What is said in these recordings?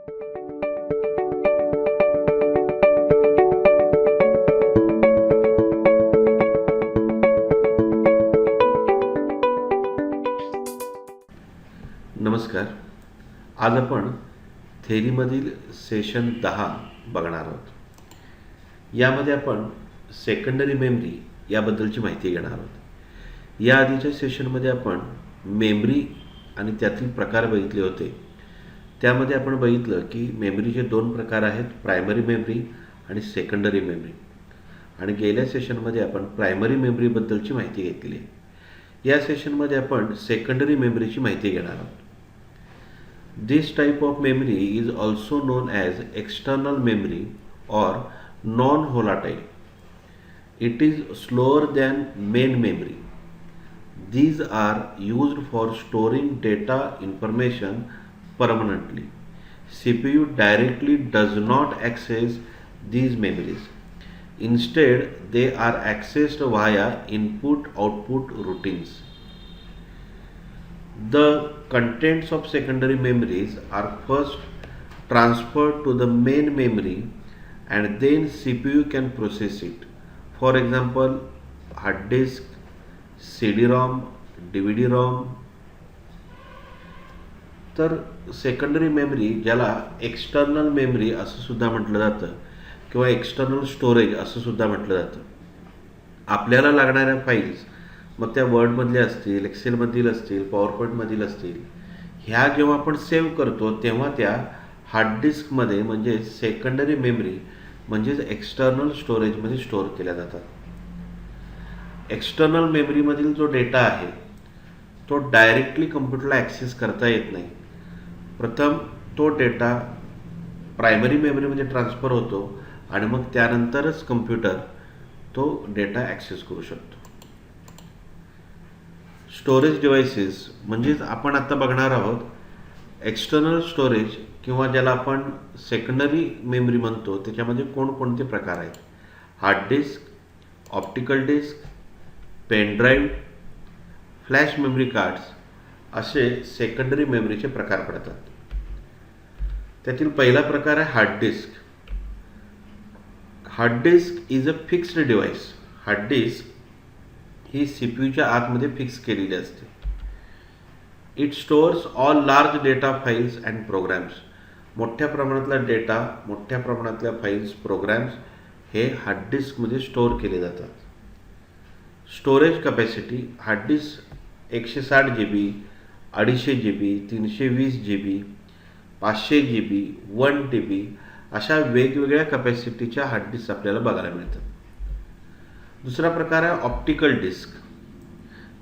नमस्कार. आज आपण थेरीमधील सेशन 10 बघणार आहोत. यामध्ये आपण सेकंडरी मेमरी याबद्दलची माहिती घेणार आहोत. या आधीच्या सेशनमध्ये आपण मेमरी आणि त्यातील प्रकार बघितले होते. त्यामध्ये आपण बघितलं की मेमरीचे 2 प्रकार आहेत, प्रायमरी मेमरी आणि सेकंडरी मेमरी. आणि गेल्या सेशनमध्ये आपण प्रायमरी मेमरीबद्दलची माहिती घेतली आहे. या सेशनमध्ये आपण सेकंडरी मेमरीची माहिती घेणार आहोत. This type of memory is also known as external memory or non-volatile. It is slower than main memory. These are used for storing data information permanently. CPU directly does not access these memories. Instead, they are accessed via input-output routines. The contents of secondary memories are first transferred to the main memory and then CPU can process it. For example, hard disk, CD-ROM, DVD-ROM. तर secondary memory ज्याला external memory असं सुद्धा म्हटलं जातं किंवा external storage असं सुद्धा म्हटलं जातं. आपल्याला लागणाऱ्या फाईल्स, मग त्या वर्डमधल्या असतील, एक्सेलमधील असतील, पॉवरपॉईंटमधील असतील, ह्या जेव्हा आपण सेव्ह करतो तेव्हा त्या हार्ड डिस्कमध्ये म्हणजे सेकंडरी मेमरी म्हणजेच एक्सटर्नल स्टोरेजमध्ये स्टोअर केल्या जातात. एक्सटर्नल मेमरीमधील जो डेटा आहे तो डायरेक्टली कम्प्युटरला ॲक्सेस करता येत नाही. प्रथम तो डेटा प्रायमरी मेमरीमध्ये ट्रान्सफर होतो आणि मग त्यानंतरच कम्प्युटर तो डेटा ॲक्सेस करू शकतो. स्टोरेज डिव्हाइसेस म्हणजेच आपण आता बघणार आहोत एक्सटर्नल स्टोरेज किंवा ज्याला आपण सेकंडरी मेमरी म्हणतो. त्याच्यामध्ये कोणकोणते प्रकार आहेत? Hard disk, optical disk, pen drive, flash memory cards असे सेकंडरी मेमरीचे प्रकार पडतात. त्यातील पहिला प्रकार आहे hard disk. Hard disk is a fixed device. Hard disk ही सीपीयूच्या आतमध्ये फिक्स केलेली असते. It stores all large data files and programs. मोठ्या प्रमाणातला डेटा, मोठ्या प्रमाणातल्या फाईल्स, प्रोग्रॅम्स हे हार्ड डिस्कमध्ये स्टोअर केले जातात. Storage capacity hard disk 160 GB, 250 GB, 320 GB, 500 GB, 1 TB अशा वेगवेगळ्या कपॅसिटीच्या हार्ड डिस्क आपल्याला बघायला मिळतात. दुसरा प्रकार आहे ऑप्टिकल डिस्क,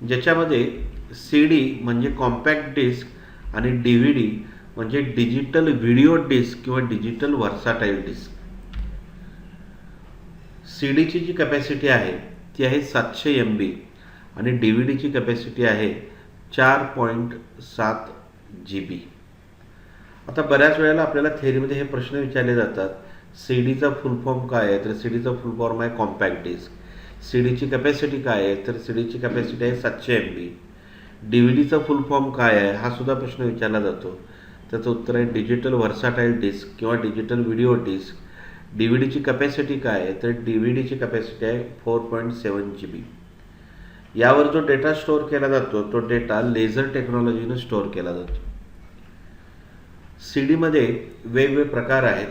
ज्याच्यामध्ये CD म्हणजे कॉम्पॅक्ट डिस्क आणि DVD म्हणजे डिजिटल व्हिडिओ डिस्क किंवा डिजिटल व्हर्साटाईल डिस्क. CDची जी कपॅसिटी आहे ती आहे 700 MB आणि DVDची कपॅसिटी आहे 4.7 GB. आता बऱ्याच वेळेला आपल्याला थेरीमध्ये हे प्रश्न विचारले जातात, CDचा फुल फॉर्म काय आहे? तर CDचा फुल फॉर्म आहे कॉम्पॅक्ट डिस्क. CDची कपॅसिटी काय आहे? तर CDची कपॅसिटी आहे 700 MB. DVDचा फुल फॉर्म काय आहे? हा सुद्धा प्रश्न विचारला जातो. त्याचं उत्तर आहे डिजिटल व्हर्साटाईल डिस्क किंवा डिजिटल व्हिडिओ डिस्क. DVDची कपॅसिटी काय आहे? तर DVDची कपॅसिटी आहे 4.7 GB. यावर जो डेटा स्टोअर केला जातो तो डेटा लेझर टेक्नॉलॉजीने स्टोअर केला जातो. CDमध्ये वेगवेगळे प्रकार आहेत.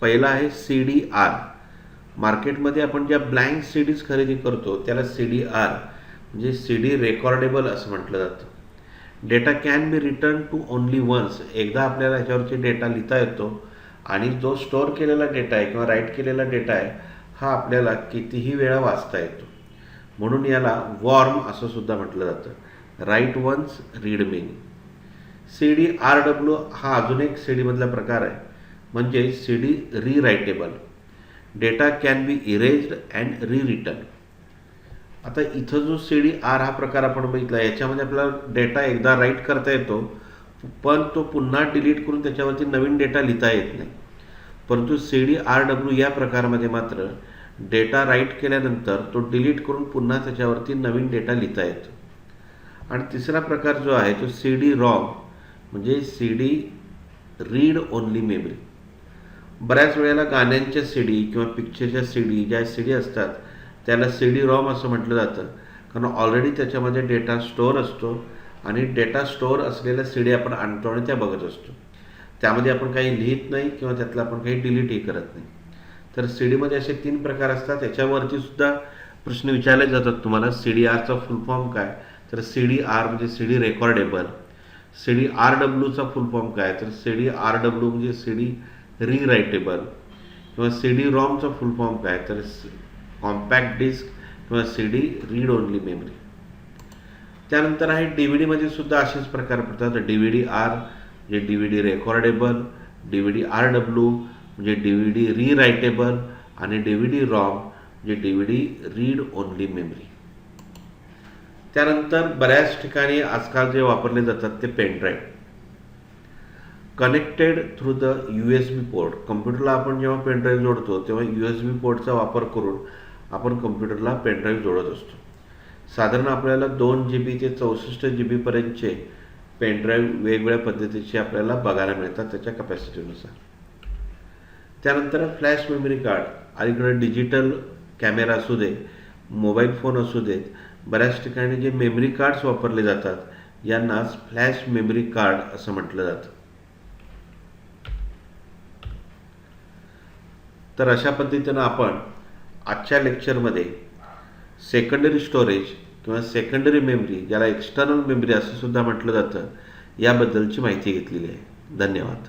पहिला आहे CDR. मार्केटमध्ये आपण ज्या ब्लँक CDs खरेदी करतो त्याला CDR म्हणजे CD रेकॉर्डेबल असं म्हटलं जातं. Data can be written to only once. एकदा आपल्याला ह्याच्यावरती डेटा लिहिता येतो आणि जो स्टोअर केलेला डेटा आहे किंवा राईट केलेला डेटा आहे हा आपल्याला कितीही वेळा वाचता येतो. म्हणून याला वॉर्म असं सुद्धा म्हटलं जातं. Write once, read many. CDRW हा अजून एक CDमधला प्रकार आहे, म्हणजे CD rewritable. Data can be erased and return. आता इथं जो CDR हा प्रकार आपण बघितला याच्यामध्ये आपल्याला डेटा एकदा राईट करता येतो पण तो पुन्हा डिलीट करून त्याच्यावरती नवीन डेटा लिहिता येत नाही. परंतु CDRW या प्रकारामध्ये मात्र डेटा राईट केल्यानंतर तो डिलीट करून पुन्हा त्याच्यावरती नवीन डेटा लिहिता येतो. आणि तिसरा प्रकार जो आहे तो CD-ROM म्हणजे CD रीड ओनली मेमरी. बऱ्याच वेळेला गाण्यांच्या सीडी किंवा पिक्चरच्या सीडी ज्या सीडी असतात त्याला सीडी रॉम असं म्हटलं जातं, कारण ऑलरेडी त्याच्यामध्ये डेटा स्टोअर असतो आणि डेटा स्टोअर असलेल्या सीडी आपण आणतो आणि त्या बघत असतो. त्यामध्ये आपण काही लिहित नाही किंवा त्यातलं आपण काही डिलीटही करत नाही. तर सीडीमध्ये असे 3 प्रकार असतात. याच्यावरती सुद्धा प्रश्न विचारले जातात तुम्हाला. CDRचा फुल फॉर्म काय? तर CDR म्हणजे CD रेकॉर्डेबल. CDRWचा फुल फॉर्म काय? तर CDRW म्हणजे CD रीरायटेबल. किंवा CD रॉमचा फुल फॉर्म काय? तर कॉम्पॅक्ट डिस्क किंवा CD रीड ओनली मेमरी. त्यानंतर आहे DVDमध्ये सुद्धा असेच प्रकार पडतात. DVD-R म्हणजे DVD रेकॉर्डेबल, DVD-RW म्हणजे DVD रीरायटेबल आणि DVD-ROM म्हणजे DVD रीड ओनली मेमरी. त्यानंतर बऱ्याच ठिकाणी आजकाल जे वापरले जातात ते pen drive. Connected through the USB port. कम्प्युटरला आपण जेव्हा पेनड्राईव्ह जोडतो तेव्हा USB पोर्टचा वापर करून आपण कम्प्युटरला पेनड्राईव्ह जोडत असतो. साधारण आपल्याला 2 GB ते 64 GB पर्यंतचे पेनड्राईव्ह वेगवेगळ्या पद्धतीचे आपल्याला बघायला मिळतात त्याच्या कॅपॅसिटीनुसार. त्यानंतर फ्लॅश मेमरी कार्ड. अलीकडे डिजिटल कॅमेरा असू दे, मोबाईल फोन असू देत, बऱ्याच ठिकाणी जे मेमरी कार्ड्स वापरले जातात यांनाच फ्लॅश मेमरी कार्ड असं म्हटलं जातं. तर अशा पद्धतीनं आपण आजच्या लेक्चरमध्ये सेकंडरी स्टोरेज किंवा सेकंडरी मेमरी, ज्याला एक्सटर्नल मेमरी असं सुद्धा म्हटलं जातं, याबद्दलची माहिती घेतलेली आहे. धन्यवाद.